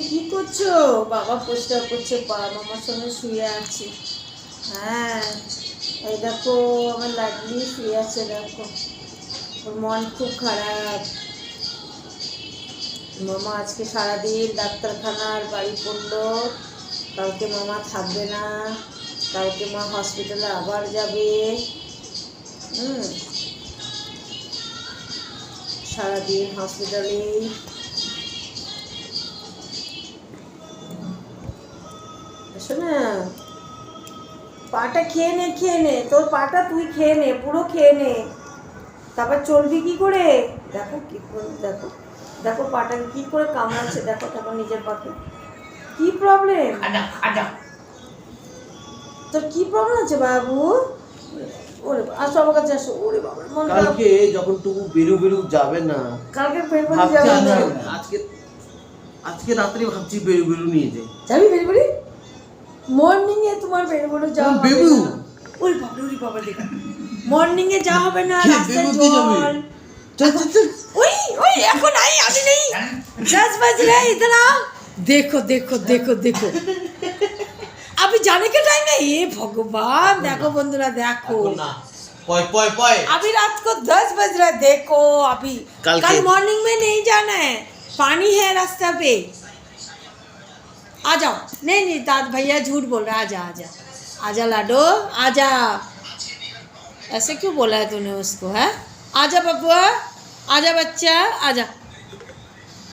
কি করছো? বাবা পরিষ্কার করছে পা, মামার সঙ্গে শুয়ে আছে। হ্যাঁ, এই দেখো আমার লাডলি শুয়ে আছে, দেখো ওর মন খুব খারাপ। মামা আজকে সারাদিন ডাক্তারখানার বাড়ি পড়লো, কালকে মামা থাকবে না, কালকে মা হসপিটালে আবার যাবে। সারাদিন হসপিটালেই। শোনা, পাটা খেয়ে নে, তোর পাটা তুই খেয়ে নে, পুরো খেয়ে নে, তারপর চলবি কি করে? দেখো কি করে, দেখো দেখো পাটাকে কি করে কামড়াচ্ছে, দেখো তারপর নিজের পাকে। কি প্রবলেম? তোর কি প্রবলেম আছে বাবু? ওরে আসো আমার কাছে আসো। ওরে বাবা, কালকে যখন টুকু বেরু যাবে না, কালকে বেরবড়ি যাবে না, আজকে রাত্রে ভাবছি বেরু নিয়ে যাবি বেরবড়ি? মর্নিং এ তোমার বেরবড়ি যাওয়া হবে না। ওরে বাবা দেখা, মর্নিং এ যা হবে না, রাস্তায় জল। ওই ওই এখন আই, আমি নেই, 10 बज रहे इधर आओ। देखो अभी जाने का टाइम है। ये भगवान, देखो बंधुरा देखो, अभी रात को 10 बज रहा है। देखो अभी कल मॉर्निंग में नहीं जाना है, पानी है रास्ता पे। आ जाओ। नहीं दाद भैया झूठ बोल रहा है। आजा लाडो, आजा। ऐसे क्यों बोला है तूने उसको? है आजा बबुआ, आजा बच्चा, आजा।